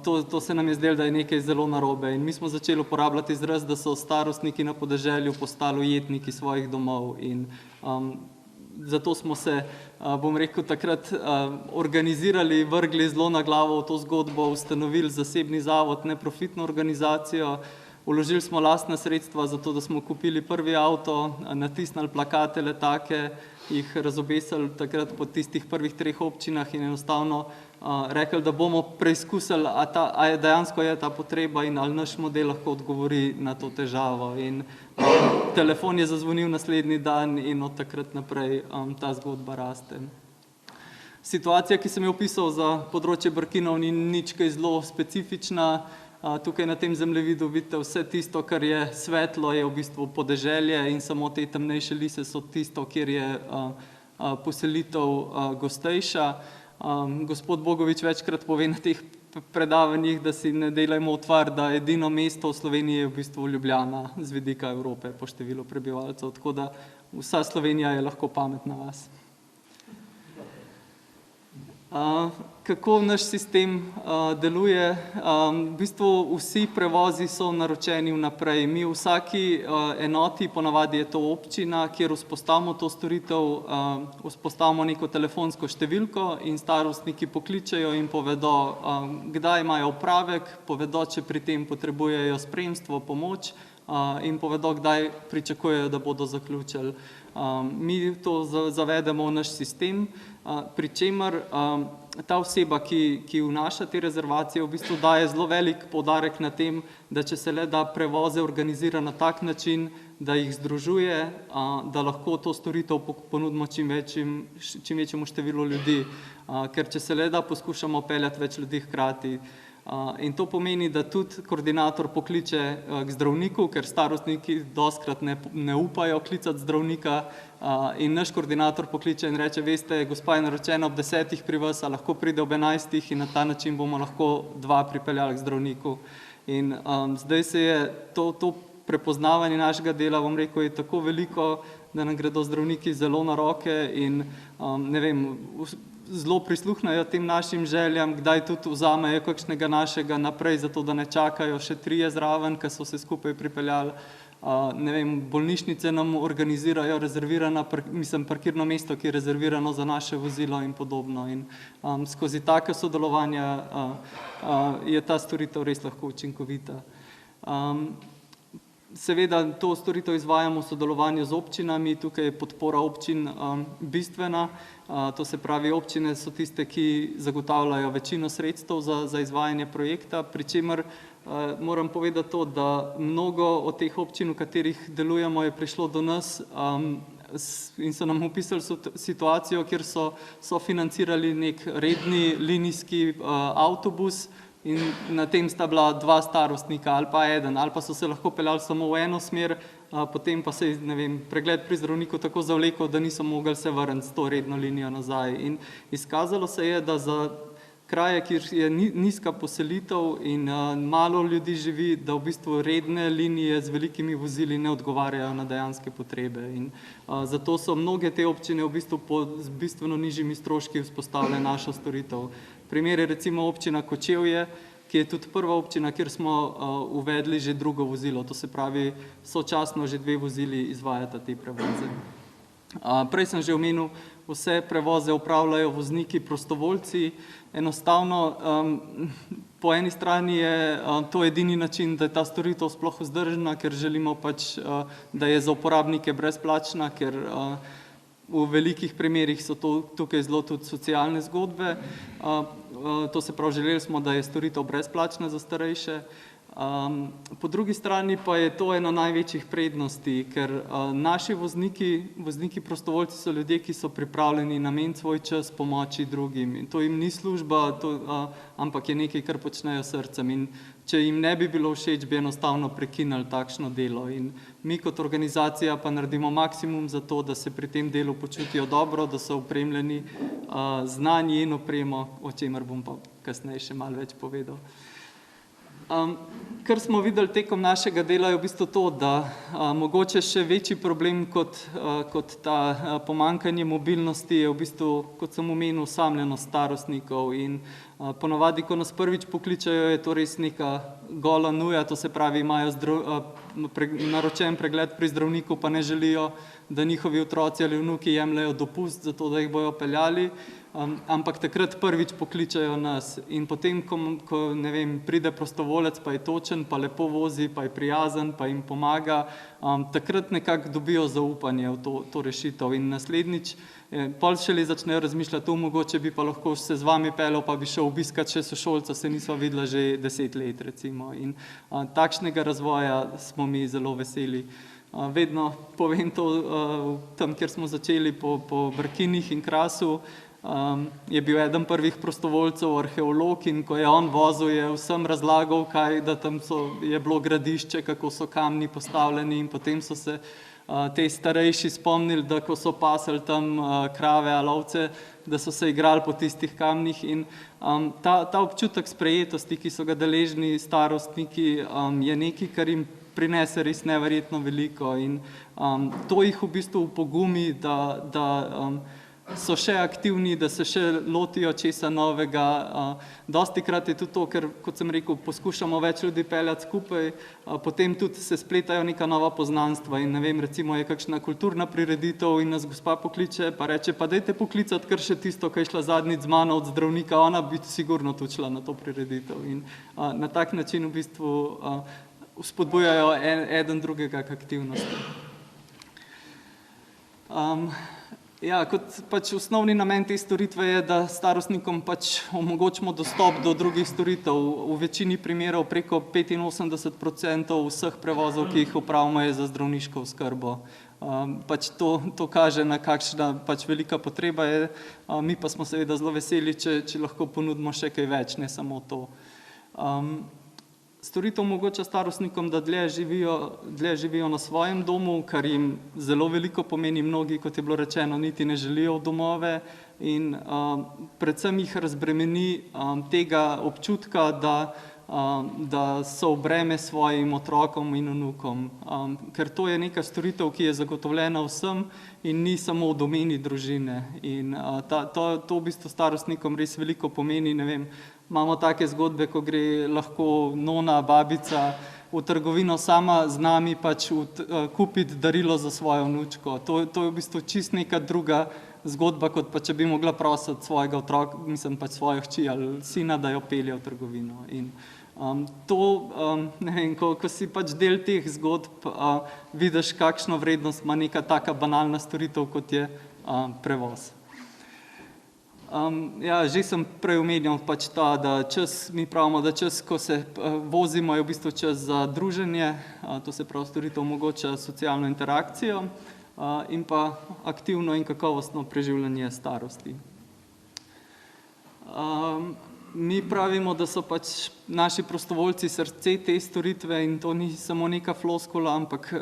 to se nam je zdelo, da je nekaj zelo narobe. In mi smo začeli uporabljati izraz, da so starostniki na podeželju postali ujetniki svojih domov. In zato smo se, bom rekel, takrat organizirali, vrgli zelo na glavo v to zgodbo, ustanovili zasebni zavod, neprofitno organizacijo. Vložili smo lastna sredstva za to, da smo kupili prvi avto, natisnili plakate, letake, jih razobesili takrat po tistih prvih 3 občinah in enostavno rekli, da bomo preizkusili, a je dejansko ta potreba in ali naš model lahko odgovori na to težavo. In telefon je zazvonil naslednji dan in od takrat naprej ta zgodba raste. Situacija, ki sem jo opisal za področje Brkinov, ni nič kaj zelo specifična. Tukaj na tem zemljevidu vidite vse tisto, kar je svetlo, je v bistvu podeželje in samo te temnejše lise so tisto, kjer je poselitev gostejša. Gospod Bogovič večkrat pove na teh predavanjih, da si ne delajmo utvar, da edino mesto v Sloveniji je v bistvu Ljubljana z vidika Evrope po številu prebivalcev, tako da vsa Slovenija je lahko pametna vas. Kako naš sistem deluje? V bistvu vsi prevozi so naročeni vnaprej. Mi v vsaki enoti, ponavadi je to občina, kjer vzpostavimo to storitev, vzpostavimo neko telefonsko številko in starostniki pokličejo in povedo, kdaj imajo opravek, povedo, če pri tem potrebujejo spremstvo, pomoč in povedo, kdaj pričakujejo, da bodo zaključili. Mi to zavedemo v naš sistem, pri čemer ta oseba, ki vnaša te rezervacije, v bistvu daje zelo velik poudarek na tem, da če se le da prevoze organizira na tak način, da jih združuje, da lahko to storitev ponudimo čim večjemu številu ljudi, ker če se le da poskušamo peljati več ljudi hkrati. In to pomeni, da tudi koordinator pokliče k zdravniku, ker starostniki dostikrat ne upajo klicati zdravnika in naš koordinator pokliče in reče, veste, gospa je naročena ob 10 pri vas, a lahko pride ob 11 in na ta način bomo lahko 2 pripeljali k zdravniku. In zdaj se je to prepoznavanje našega dela, bom rekel, je tako veliko, da nam gredo zdravniki zelo na roke in ne vem, zelo prisluhnajo tem našim željam, kdaj tudi vzamejo kakšnega našega naprej, zato da ne čakajo še 3 zraven, ki so se skupaj pripeljali. Ne vem, bolnišnice nam organizirajo parkirno mesto, ki je rezervirano za naše vozilo in podobno. In skozi take sodelovanja je ta storitev res lahko učinkovita. Seveda to storitev izvajamo v sodelovanju z občinami, tukaj je podpora občin bistvena, to se pravi, občine so tiste, ki zagotavljajo večino sredstev za izvajanje projekta, pri čemer moram povedati to, da mnogo od teh občin, v katerih delujemo, je prišlo do nas in so nam opisali situacijo, kjer so financirali nek redni linijski avtobus, in na tem sta bila 2 starostnika ali pa 1, ali pa so se lahko peljali samo v eno smer, potem pa se je, ne vem, pregled pri zdravniku tako zavlekel, da niso mogli se vrniti s to redno linijo nazaj. In izkazalo se je, da za kraje, kjer je nizka poselitev in malo ljudi živi, da v bistvu redne linije z velikimi vozili ne odgovarjajo na dejanske potrebe. In zato so mnoge te občine v bistvu z bistveno nižjimi stroški vzpostavile našo storitev. Primer je recimo občina Kočevje, ki je tudi prva občina, kjer smo uvedli že drugo vozilo, to se pravi, sočasno že 2 vozili izvajata te prevoze. Prej sem že omenil, vse prevoze upravljajo vozniki prostovoljci. Enostavno, po eni strani je to edini način, da je ta storitev sploh vzdržna, ker želimo pač, da je za uporabnike brezplačna, ker v velikih primerih so tukaj zelo tudi socialne zgodbe. To se pravi, želeli smo, da je storitev brezplačna za starejše. Po drugi strani pa je to ena največjih prednosti, ker naši vozniki prostovoljci so ljudje, ki so pripravljeni nameniti svoj čas pomoči drugim. In to jim ni služba, ampak je nekaj, kar počnejo srcem. In če jim ne bi bilo všeč, bi enostavno prekinili takšno delo. In mi kot organizacija pa naredimo maksimum za to, da se pri tem delu počutijo dobro, da so opremljeni znanji in opremo, o čemer bom pa kasneje še malo več povedal. Kar smo videli tekom našega dela je v bistvu to, da mogoče še večji problem kot ta pomanjkanje mobilnosti je v bistvu, kot sem omenil, osamljenost starostnikov in Ponavadi, ko nas prvič pokličajo, je to res neka gola nuja, to se pravi, imajo naročen pregled pri zdravniku, pa ne želijo, da njihovi otroci ali vnuki jemljajo dopust, zato da jih bojo peljali, ampak takrat prvič pokličajo nas in potem, ko ne vem, pride prostovolec, pa je točen, pa lepo vozi, pa je prijazen, pa jim pomaga, takrat nekako dobijo zaupanje v to rešitev in naslednjič pol šele začnejo razmišljati, mogoče bi pa lahko se z vami peljal, pa bi šel obiskat še sošolca, se nisva videla že 10 let, recimo. In takšnega razvoja smo mi zelo veseli. Vedno povem to, tam, kjer smo začeli po Brkinih in Krasu, je bil eden prvih prostovoljcev arheolog in ko je on vozil, je vsem razlagal, da tam je bilo gradišče, kako so kamni postavljeni in potem so se te starejši spomnili, da ko so pasali tam krave ali ovce, da so se igrali po tistih kamnih in ta občutek sprejetosti, ki so ga deležni starostniki, je nekaj, kar jim prinese res neverjetno veliko in to jih v bistvu upogumi, da so še aktivni, da se še lotijo česa novega. Dostikrat je tudi to, ker, kot sem rekel, poskušamo več ljudi peljati skupaj, potem tudi se spletajo neka nova poznanstva in ne vem, recimo je kakšna kulturna prireditev in nas gospa pokliče, pa reče, pa dajte poklicati kar še tisto, ki je šla zadnjič z mano od zdravnika, ona bi sigurno tudi šla na to prireditev in na tak način v bistvu spodbujajo eden drugega k aktivnosti. Ja, kot pač osnovni namen te storitve je, da starostnikom pač omogočimo dostop do drugih storitev. V večini primerov preko 85% vseh prevozov, ki jih opravimo, je za zdravniško oskrbo. Pač to kaže, na kakšna pač velika potreba je. Mi pa smo seveda zelo veseli, če lahko ponudimo še kaj več, ne samo to. Storitev omogoča starostnikom, da dlje živijo na svojem domu, kar jim zelo veliko pomeni. Mnogi, kot je bilo rečeno, niti ne želijo v domove in predvsem jih razbremeni tega občutka, da so v breme svojim otrokom in vnukom. Ker to je neka storitev, ki je zagotovljena vsem in ni samo v domeni družine. In to v bistvu starostnikom res veliko pomeni, ne vem, imamo take zgodbe, ko gre lahko nona, babica v trgovino sama z nami pač kupiti darilo za svojo vnučko. To je v bistvu čist neka druga zgodba, kot pa če bi mogla prositi svojega otroka, mislim pač svojo hči ali sina, da jo pelje v trgovino. In ne vem, ko si pač del teh zgodb, vidiš, kakšno vrednost ima neka taka banalna storitev, kot je prevoz. Ja, že sem prej omenjal pač da čas, mi pravimo, da čas, ko se vozimo, je v bistvu čas za druženje, to se pravi storitev omogoča socialno interakcijo in pa aktivno in kakovostno preživljanje starosti. Mi pravimo, da so pač naši prostovoljci srce te storitve in to ni samo neka floskula, ampak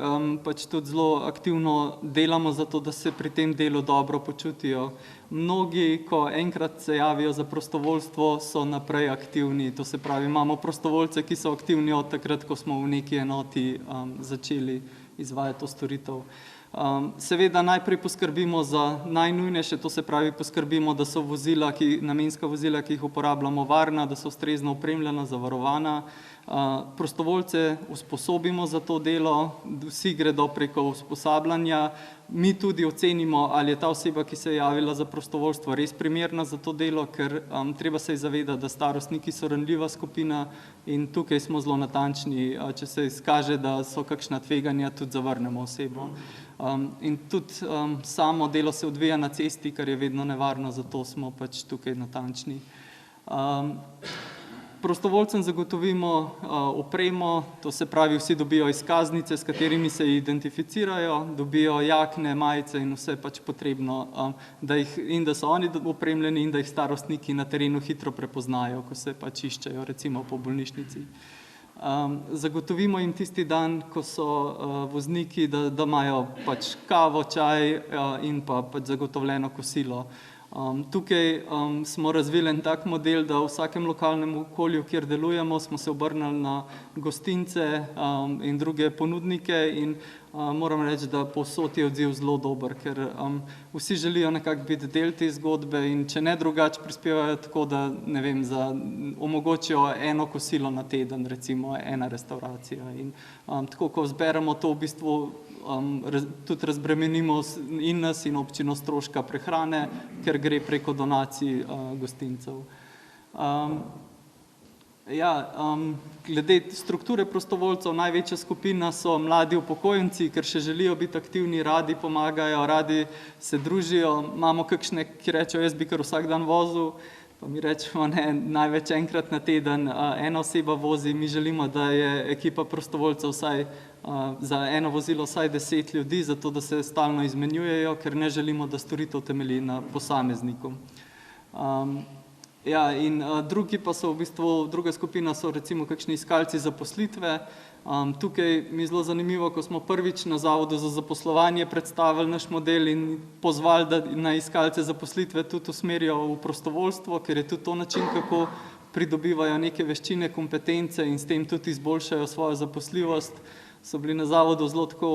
pač tudi zelo aktivno delamo za to, da se pri tem delu dobro počutijo. Mnogi, ko enkrat se javijo za prostovoljstvo, so naprej aktivni, to se pravi, imamo prostovoljce, ki so aktivni od takrat, ko smo v neki enoti začeli izvajati to storitev. Seveda najprej poskrbimo za najnujnejše, to se pravi poskrbimo, da so vozila, namenska vozila, ki jih uporabljamo, varna, da so ustrezno opremljena, zavarovana. Prostovoljce usposobimo za to delo, vsi gredo preko usposabljanja. Mi tudi ocenimo, ali je ta oseba, ki se je javila za prostovoljstvo, res primerna za to delo, ker treba se zavedati, da starostniki so ranljiva skupina in tukaj smo zelo natančni. Če se izkaže, da so kakšna tveganja, tudi zavrnemo osebo. In tudi samo delo se odvija na cesti, kar je vedno nevarno, zato smo pač tukaj natančni. Prostovoljcem zagotovimo opremo, to se pravi, vsi dobijo izkaznice, s katerimi se identificirajo, dobijo jakne, majice in vse pač potrebno, da so oni opremljeni in da jih starostniki na terenu hitro prepoznajo, ko se pač iščejo, recimo po bolnišnici. Zagotovimo jim tisti dan, ko so vozniki, da imajo pač kavo, čaj in pa pač zagotovljeno kosilo. Tukaj smo razvili en tak model, da v vsakem lokalnem okolju, kjer delujemo, smo se obrnili na gostince in druge ponudnike in moram reči, da povsod je odziv zelo dober, ker vsi želijo nekako biti del te zgodbe in če ne drugače prispevajo tako, da ne vem, omogočijo eno kosilo na teden, recimo ena restauracija. In tako, ko zberemo to, v bistvu tudi razbremenimo in nas in občino stroška prehrane, ker gre preko donacij gostincev. Glede strukture prostovoljcev, največja skupina so mladi upokojenci, ker še želijo biti aktivni, radi pomagajo, radi se družijo. Imamo kakšne, ki rečejo, jaz bi kar vsak dan vozil, pa mi rečemo, ne, največ enkrat na teden ena oseba vozi. Mi želimo, da je ekipa prostovoljcev vsaj za eno vozilo vsaj 10 ljudi, zato da se stalno izmenjujejo, ker ne želimo, da storitev temelji na posamezniku. In drugi pa so v bistvu, druga skupina so recimo kakšni iskalci zaposlitve. Tukaj mi je zelo zanimivo, ko smo prvič na Zavodu za zaposlovanje predstavili naš model in pozvali, da na iskalce zaposlitve tudi usmerijo v prostovoljstvo, ker je tudi to način, kako pridobivajo neke veščine, kompetence in s tem tudi izboljšajo svojo zaposljivost. So bili na zavodu zelo tako,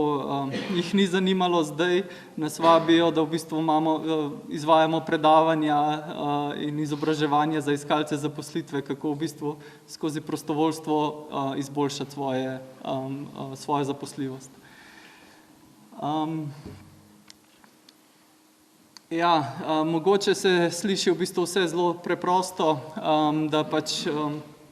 jih ni zanimalo, zdaj nas vabijo, da v bistvu izvajamo predavanja in izobraževanje za iskalce zaposlitve, kako v bistvu skozi prostovoljstvo izboljšati svojo zaposljivost. Mogoče se sliši v bistvu vse zelo preprosto, da pač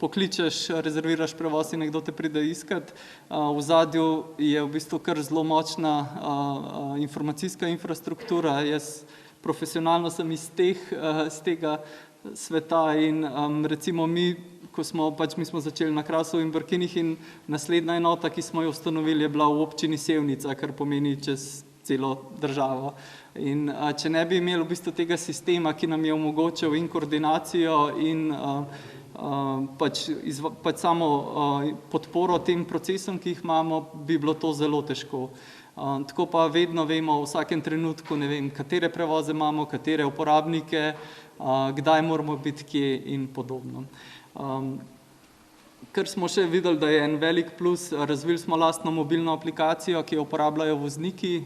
pokličeš, rezerviraš prevoz in nekdo te pride iskat. V ozadju je v bistvu kar zelo močna informacijska infrastruktura. Jaz profesionalno sem iz tega sveta in recimo mi smo začeli na Krasu in Brkinih in naslednja enota, ki smo jo ustanovili, je bila v občini Sevnica, kar pomeni čez celo državo. In če ne bi imeli v bistvu tega sistema, ki nam je omogočil in koordinacijo in pač samo podporo tem procesom, ki jih imamo, bi bilo to zelo težko. Tako pa vedno vemo v vsakem trenutku, ne vem, katere prevoze imamo, katere uporabnike, kdaj moramo biti kje in podobno. Kar smo še videli, da je en velik plus, razvili smo lastno mobilno aplikacijo, ki jo uporabljajo vozniki.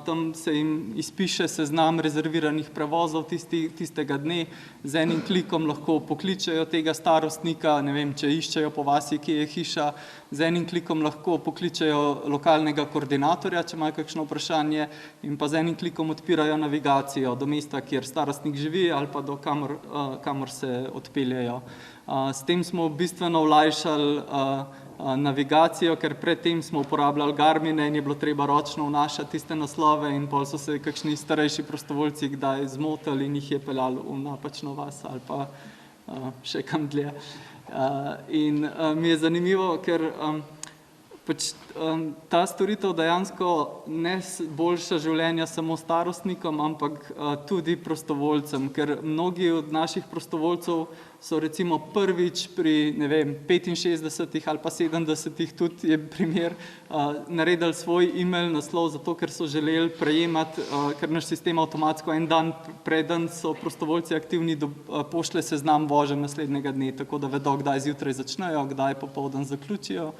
Tam se jim izpiše seznam rezerviranih prevozov tistega dne. Z enim klikom lahko pokličejo tega starostnika, ne vem, če iščejo po vasi, kje je hiša. Z enim klikom lahko pokličejo lokalnega koordinatorja, če imajo kakšno vprašanje, in pa z enim klikom odpirajo navigacijo do mesta, kjer starostnik živi ali pa do kamor se odpeljejo. S tem smo bistveno olajšali navigacijo, ker predtem smo uporabljali Garmine in je bilo treba ročno vnašati tiste naslove in pol so se kakšni starejši prostovoljci kdaj zmotili in jih je peljali v napačno vas ali pa še kam dlje. In mi je zanimivo, ker ta storitev dejansko ne boljša življenja samo starostnikom, ampak tudi prostovoljcem, ker mnogi od naših prostovoljcev so recimo prvič pri, ne vem, 65 ali pa 70, tudi je primer, naredili svoj e-mail naslov zato, ker so želeli prejemati, ker naš sistem avtomatsko en dan preden so prostovoljci aktivni, pošlje seznam voženj naslednjega dne, tako da vedo, kdaj zjutraj začnejo, kdaj popoldan zaključijo.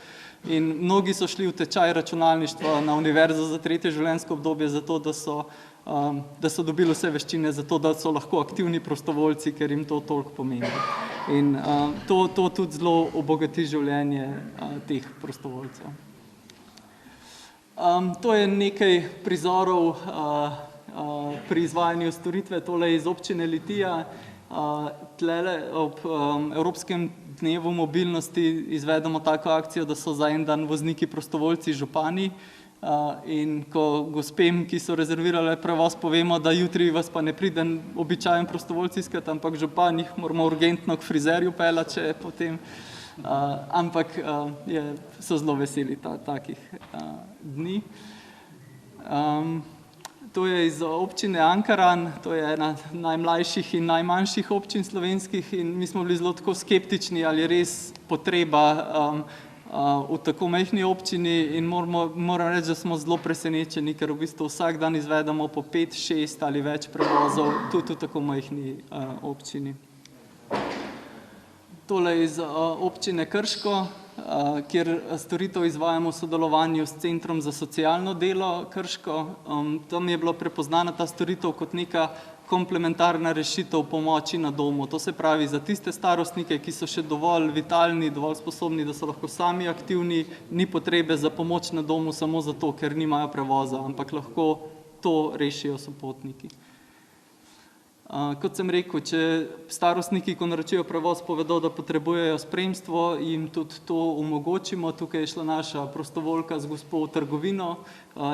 In mnogi so šli v tečaj računalništva na univerzo za 3. življenjsko obdobje zato, da so dobili vse veščine, zato da so lahko aktivni prostovoljci, ker jim to toliko pomeni. In to tudi zelo obogati življenje teh prostovoljcev. To je nekaj prizorov pri izvajanju storitve, tole iz občine Litija. Tlele ob Evropskem dnevu mobilnosti izvedemo tako akcijo, da so za en dan vozniki prostovoljci župani in ko gospem, ki so rezervirale prevoz, povemo, da jutri vas pa ne pride običajen prostovoljci iskat, ampak župan jih moramo urgentno k frizerju peljati, če potem, ampak so zelo veseli takih dni. To je iz občine Ankaran, to je ena najmlajših in najmanjših občin slovenskih in mi smo bili zelo tako skeptični, ali je res potreba v tako majhni občini in moram reči, da smo zelo presenečeni, ker v bistvu vsak dan izvedemo po 5, 6 ali več prevozov, tudi v tako majhni občini. Tole iz občine Krško, kjer storitev izvajamo v sodelovanju s Centrom za socialno delo Krško. Tam je bilo prepoznana ta storitev kot neka komplementarna rešitev pomoči na domu. To se pravi za tiste starostnike, ki so še dovolj vitalni, dovolj sposobni, da so lahko sami aktivni, ni potrebe za pomoč na domu samo zato, ker nimajo prevoza, ampak lahko to rešijo sopotniki. Kot sem rekel, če starostniki, ko naročijo prevoz, povedo, da potrebujejo spremstvo, jim tudi to omogočimo. Tukaj je šla naša prostovoljka z gospo v trgovino.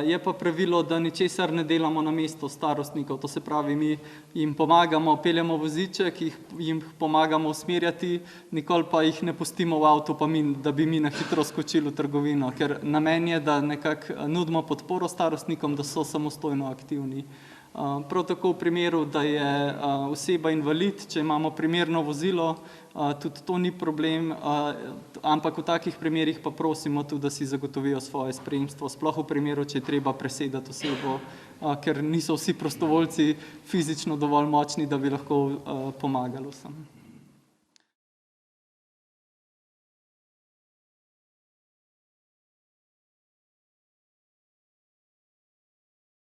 Je pa pravilo, da ničesar ne delamo na mesto starostnikov. To se pravi, mi jim pomagamo, peljemo voziček, jim pomagamo usmerjati, nikoli pa jih ne pustimo v avtu, da bi mi na hitro skočili v trgovino, ker namen je, da nekako nudimo podporo starostnikom, da so samostojno aktivni. Prav tako v primeru, da je oseba invalid, če imamo primerno vozilo, tudi to ni problem, ampak v takih primerih pa prosimo tudi, da si zagotovijo svoje spremstvo, sploh v primeru, če je treba presedati osebo, ker niso vsi prostovoljci fizično dovolj močni, da bi lahko pomagali vsem.